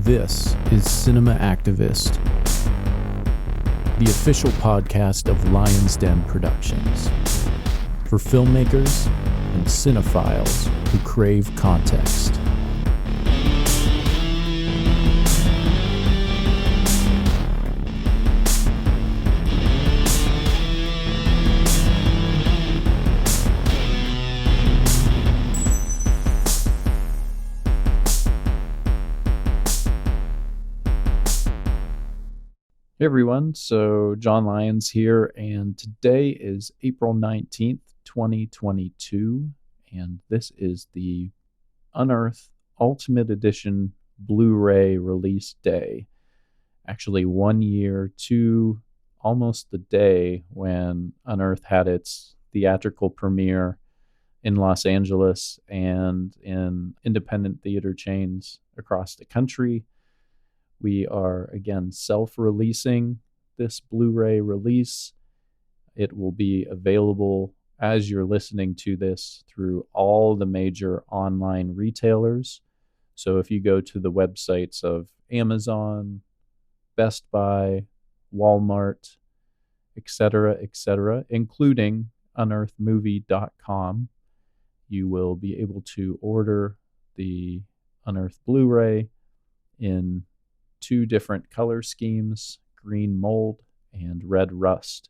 This is Cinema Activist, the official podcast of Lion's Den Productions, for filmmakers and cinephiles who crave context. Hey everyone, so John Lyons here, and today is April 19th, 2022, and this is the Unearth Ultimate Edition Blu-ray release day. Actually, 1 year to almost the day when Unearth had its theatrical premiere in Los Angeles and in independent theater chains across the country. We are, again, self-releasing this Blu-ray release. It will be available as you're listening to this through all the major online retailers. So if you go to the websites of Amazon, Best Buy, Walmart, etc., including unearthmovie.com, you will be able to order the Unearth Blu-ray in two different color schemes, green mold and red rust.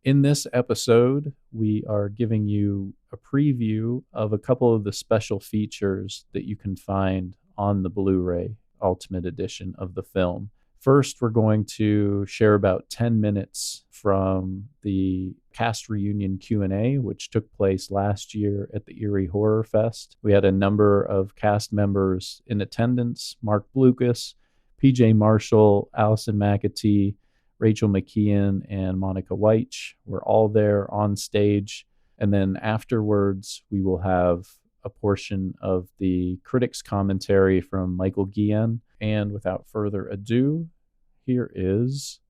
In this episode, we are giving you a preview of a couple of the special features that you can find on the Blu-ray Ultimate Edition of the film. First, we're going to share about 10 minutes from the cast reunion Q&A, which took place last year at the Eerie Horror Fest. We had a number of cast members in attendance: Marc Blucas, PJ Marshall, Allison McAtee, Rachel McKeon, and Monica Wyche were all there on stage. And then afterwards, we will have a portion of the critics' commentary from Michael Guillen. And without further ado, here is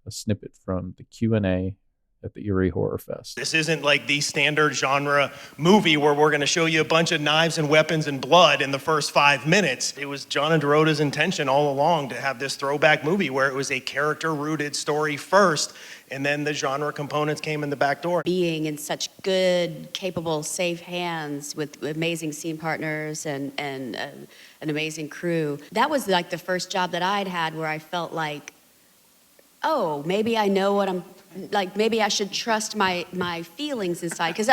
a snippet from the Q&A at the Eerie Horror Fest. This isn't like the standard genre movie where we're going to show you a bunch of knives and weapons and blood in the first 5 minutes. It was John and Dorota's intention all along to have this throwback movie where it was a character-rooted story first, and then the genre components came in the back door. Being in such good, capable, safe hands with amazing scene partners and an amazing crew. That was like the first job that I'd had where I felt like, oh, maybe I know what I'm, like maybe I should trust my feelings inside. Because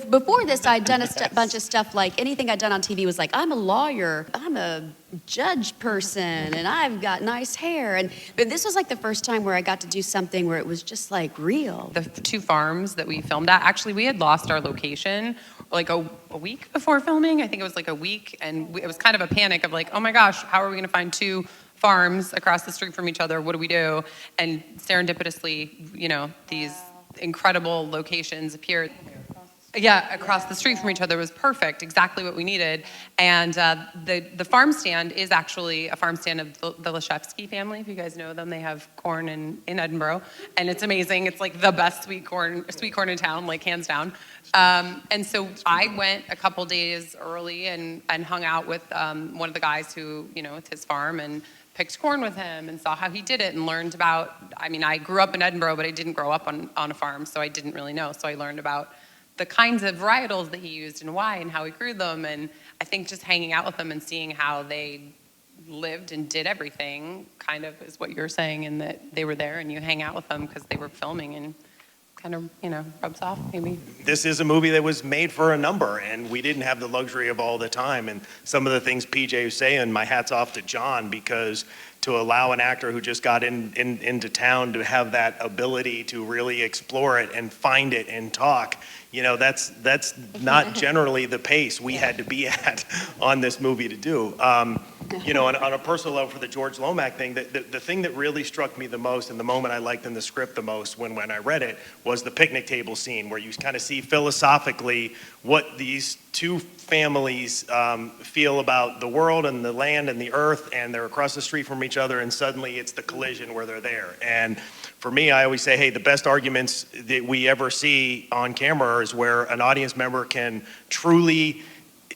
before this, I'd done a bunch of stuff, like anything I'd done on TV was like, I'm a lawyer, I'm a judge person, and I've got nice hair. But this was like the first time where I got to do something where it was just like real. The two farms that we filmed at, actually we had lost our location like a week before filming. I think it was like a week, and it was kind of a panic of like, oh my gosh, how are we gonna find two farms across the street from each other? What do we do? And serendipitously, you know, these incredible locations appeared. Yeah, across the street from each other was perfect, exactly what we needed. And the farm stand is actually a farm stand of the Leshevsky family. If you guys know them, they have corn in Edinburgh, and it's amazing. It's like the best sweet corn in town, like hands down. And so I went a couple days early and hung out with one of the guys who, you know, it's his farm, and picked corn with him and saw how he did it and learned about, I mean, I grew up in Edinburgh, but I didn't grow up on a farm, so I didn't really know. So I learned about the kinds of varietals that he used and why and how he grew them. And I think just hanging out with them and seeing how they lived and did everything kind of is what you're saying, in that they were there and you hang out with them because they were filming, and kind of, you know, rubs off maybe. This is a movie that was made for a number, and we didn't have the luxury of all the time. And some of the things PJ was saying, my hat's off to John, because to allow an actor who just got into town to have that ability to really explore it and find it and talk, you know, that's not generally the pace we had to be at on this movie to do. You know, on a personal level, for the George Lomax thing, the thing that really struck me the most, and the moment I liked in the script the most when I read it, was the picnic table scene, where you kind of see philosophically what these two families feel about the world and the land and the earth, and they're across the street from each other, and suddenly it's the collision where they're there. And for me, I always say, hey, the best arguments that we ever see on camera is where an audience member can truly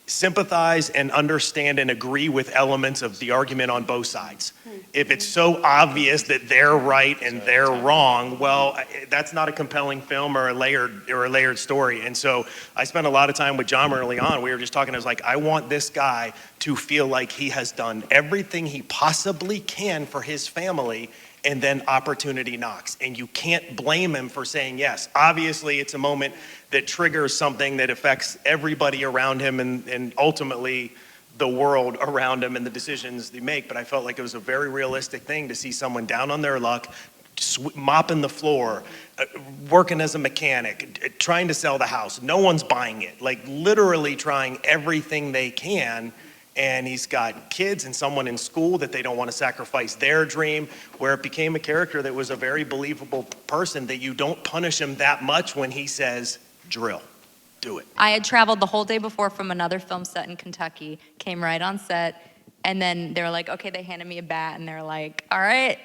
sympathize and understand and agree with elements of the argument on both sides. If it's so obvious that they're right and they're wrong, well, that's not a compelling film or a layered story. And so I spent a lot of time with John early on. We were just talking, I was like, I want this guy to feel like he has done everything he possibly can for his family, and then opportunity knocks. And you can't blame him for saying yes. Obviously, it's a moment that triggers something that affects everybody around him and ultimately the world around him and the decisions they make. But I felt like it was a very realistic thing to see someone down on their luck, mopping the floor, working as a mechanic, trying to sell the house. No one's buying it. Like literally trying everything they can. And he's got kids and someone in school that they don't want to sacrifice their dream, where it became a character that was a very believable person that you don't punish him that much when he says, drill, do it. I had traveled the whole day before from another film set in Kentucky, came right on set, and then they were like, okay, they handed me a bat, and they're like, all right,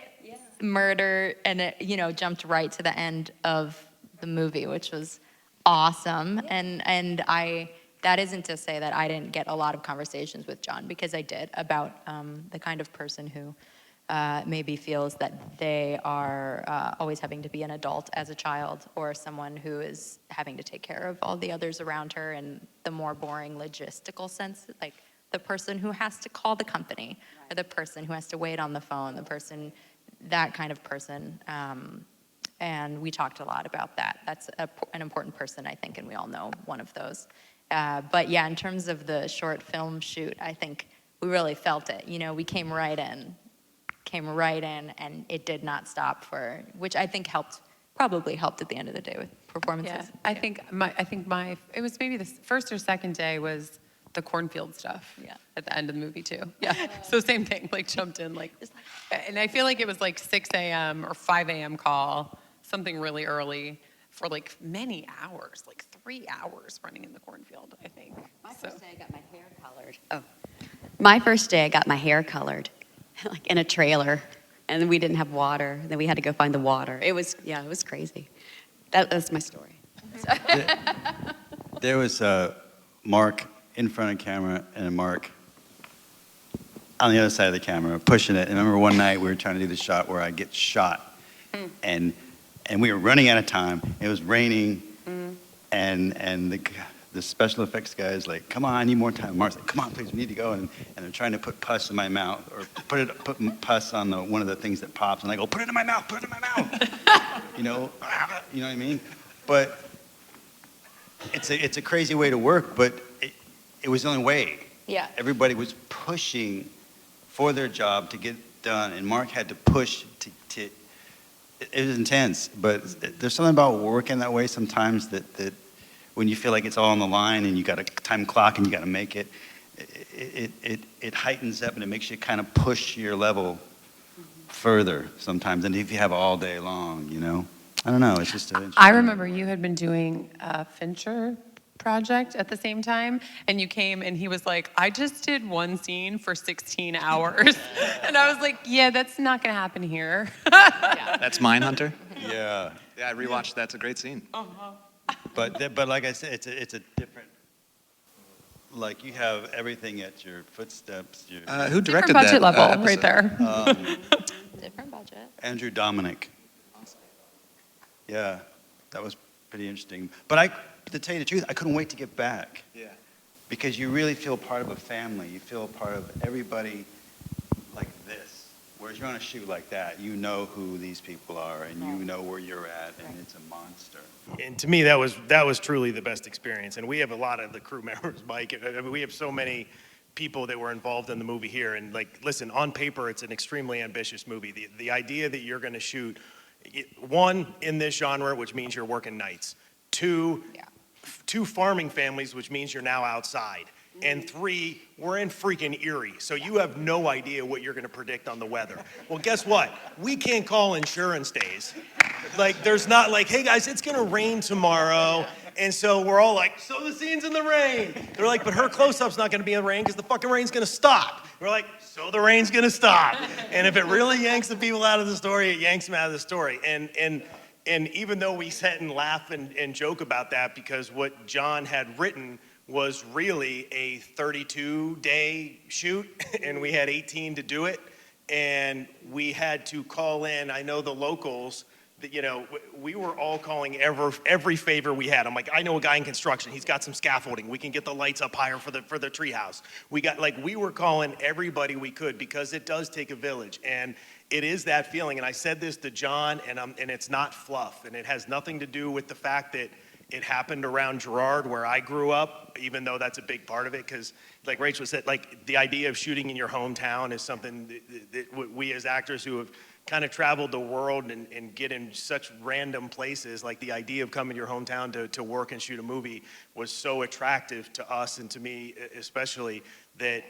murder, and it, jumped right to the end of the movie, which was awesome, and that isn't to say that I didn't get a lot of conversations with John, because I did, about the kind of person who maybe feels that they are always having to be an adult as a child, or someone who is having to take care of all the others around her in the more boring logistical sense, like the person who has to call the company, or the person who has to wait on the phone, that kind of person. And we talked a lot about that. That's an important person, I think, and we all know one of those. But yeah, in terms of the short film shoot, I think we really felt it. We came right in, and it did not stop which I think probably helped at the end of the day with performances. Yeah, I think it was maybe the first or second day was the cornfield stuff. Yeah. At the end of the movie too. Yeah. So same thing, jumped in and I feel like it was 6 a.m. or 5 a.m. call, something really early for many hours, 3 hours running in the cornfield, I think. My first day I got my hair colored. My first day I got my hair colored, in a trailer, and we didn't have water. Then we had to go find the water. It was crazy. That's my story. There was Marc in front of the camera and Marc on the other side of the camera pushing it. And I remember one night we were trying to do the shot where I get shot, and we were running out of time. It was raining, and the special effects guy is like, "Come on, I need more time." Marc's like, "Come on, please, we need to go." And they're trying to put pus in my mouth, or put pus on one of the things that pops, and I go, "Put it in my mouth, put it in my mouth." you know what I mean? But it's a crazy way to work, but it was the only way. Yeah. Everybody was pushing for their job to get done, and Marc had to push to it was intense, but there's something about working that way sometimes that when you feel like it's all on the line and you got a time clock and you got to make it, it heightens up and it makes you kind of push your level further sometimes than if you have all day long, I don't know, it's just I remember you had been doing a Fincher project at the same time, and you came and he was like, I just did one scene for 16 hours. And I was like, yeah, that's not going to happen here. That's Mindhunter? Yeah. Yeah, I rewatched that. It's a great scene. But like I said, it's a different, you have everything at your footsteps. Who directed Different budget that level episode? right there. Different budget. Andrew Dominic. Yeah, that was pretty interesting. But to tell you the truth, I couldn't wait to get back. Yeah. Because you really feel part of a family. You feel part of everybody like this. Whereas you're on a shoot like that, you know who these people are, and you know where you're at, and it's a monster. And to me, that was truly the best experience. And we have a lot of the crew members, Mike. I mean, we have so many people that were involved in the movie here. And listen, on paper, it's an extremely ambitious movie. The idea that you're going to shoot, one, in this genre, which means you're working nights. Two farming families, which means you're now outside. And three, we're in freaking Eerie, so you have no idea what you're going to predict on the weather. Well, guess what? We can't call insurance days. There's not hey guys, it's going to rain tomorrow. And so we're all like, so the scene's in the rain. They're like, but her close-up's not going to be in the rain because the fucking rain's going to stop. We're like, so the rain's going to stop. And if it really yanks the people out of the story, it yanks them out of the story. And even though we sit and laugh and joke about that, because what John had written was really a 32-day shoot, and we had 18 to do it. And we had to call in, I know the locals, that, you know, we were all calling every favor we had. I'm like, I know a guy in construction. He's got some scaffolding. We can get the lights up higher for the treehouse. We were calling everybody we could, because it does take a village. And it is that feeling. And I said this to John, and it's not fluff. And it has nothing to do with the fact that it happened around Girard, where I grew up, even though that's a big part of it, because like Rachel said, like the idea of shooting in your hometown is something that we as actors who have kind of traveled the world and get in such random places, like the idea of coming to your hometown to work and shoot a movie was so attractive to us, and to me especially, that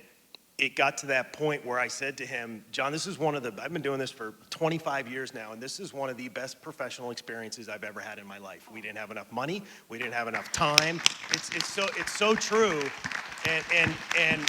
it got to that point where I said to him, John, I've been doing this for 25 years now, and this is one of the best professional experiences I've ever had in my life. We didn't have enough money. We didn't have enough time. It's so true. And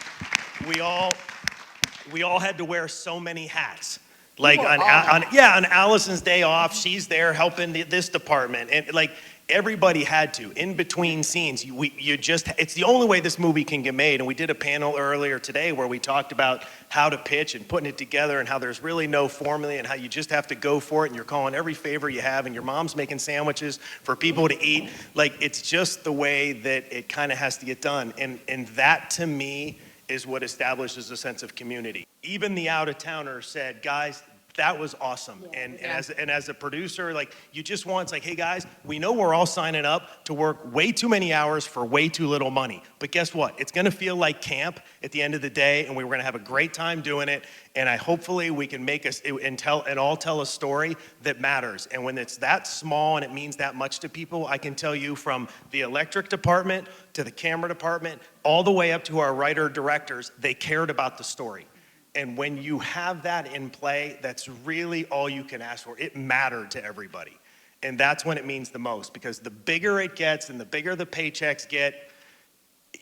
we all had to wear so many hats. Like on Allison's day off, she's there helping this department. And like, everybody had to, in between scenes, it's the only way this movie can get made. And we did a panel earlier today where we talked about how to pitch and putting it together, and how there's really no formula, and how you just have to go for it, and you're calling every favor you have, and your mom's making sandwiches for people to eat. Like, it's just the way that it kind of has to get done. And that, to me, is what establishes a sense of community. Even the out-of-towners said, guys, that was awesome. And as a producer, like, you just want, it's like, hey guys, we know we're all signing up to work way too many hours for way too little money. But guess what? It's gonna feel like camp at the end of the day, and we're gonna have a great time doing it. And hopefully we can make us and all tell a story that matters. And when it's that small and it means that much to people, I can tell you, from the electric department to the camera department, all the way up to our writer directors, they cared about the story. And when you have that in play, that's really all you can ask for. It mattered to everybody. And that's when it means the most, because the bigger it gets and the bigger the paychecks get,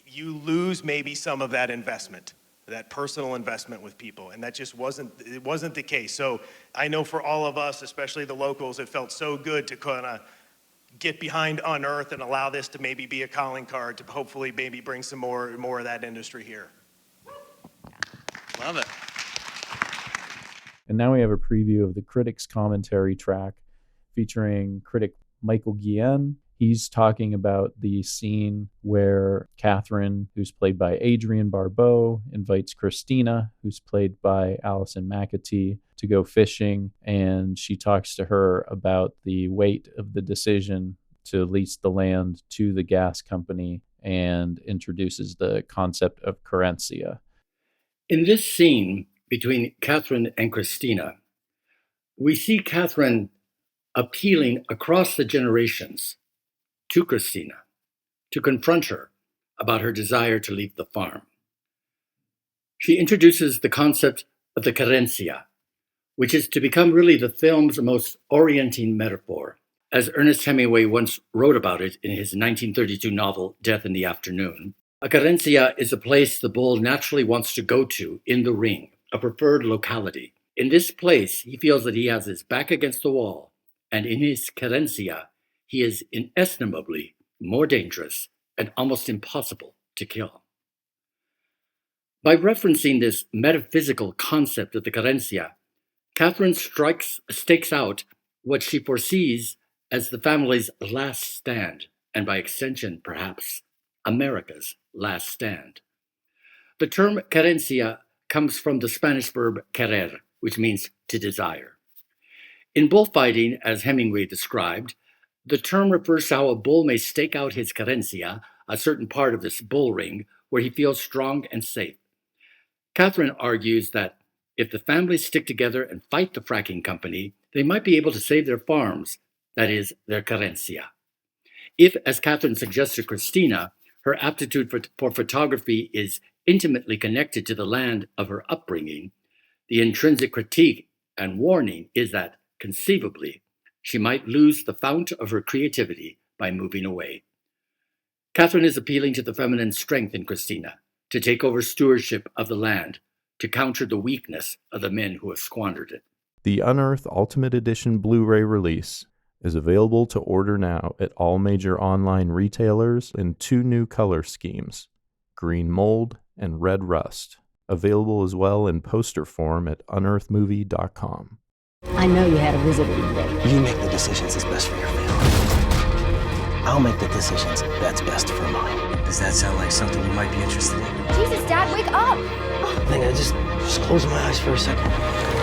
you lose maybe some of that investment, that personal investment with people. And that just wasn't the case. So I know for all of us, especially the locals, it felt so good to kind of get behind Unearth and allow this to maybe be a calling card to hopefully maybe bring some more of that industry here. Love it. And now we have a preview of the critic's commentary track featuring critic Michael Guillen. He's talking about the scene where Kathryn, who's played by Adrienne Barbeau, invites Christina, who's played by Allison McAtee, to go fishing. And she talks to her about the weight of the decision to lease the land to the gas company, and introduces the concept of Querencia. In this scene between Kathryn and Christina, we see Kathryn appealing across the generations to Christina to confront her about her desire to leave the farm. She introduces the concept of the Querencia, which is to become really the film's most orienting metaphor, as Ernest Hemingway once wrote about it in his 1932 novel, Death in the Afternoon. A Querencia is a place the bull naturally wants to go to in the ring, a preferred locality. In this place, he feels that he has his back against the wall, and in his Querencia, he is inestimably more dangerous and almost impossible to kill. By referencing this metaphysical concept of the Querencia, Kathryn stakes out what she foresees as the family's last stand, and by extension, perhaps, America's last stand. The term Querencia comes from the Spanish verb querer, which means to desire. In bullfighting, as Hemingway described, the term refers to how a bull may stake out his Querencia, a certain part of this bull ring, where he feels strong and safe. Kathryn argues that if the families stick together and fight the fracking company, they might be able to save their farms, that is, their Querencia. If, as Kathryn suggests to Christina, her aptitude for photography is intimately connected to the land of her upbringing, the intrinsic critique and warning is that, conceivably, she might lose the fount of her creativity by moving away. Kathryn is appealing to the feminine strength in Christina, to take over stewardship of the land, to counter the weakness of the men who have squandered it. The Unearth Ultimate Edition Blu-ray release is available to order now at all major online retailers in 2 new color schemes, green mold and red rust. Available as well in poster form at unearthmovie.com. I know you had a visitor today. You make the decisions that's best for your family. I'll make the decisions that's best for mine. Does that sound like something you might be interested in? Jesus, Dad, wake up! I think I just close my eyes for a second.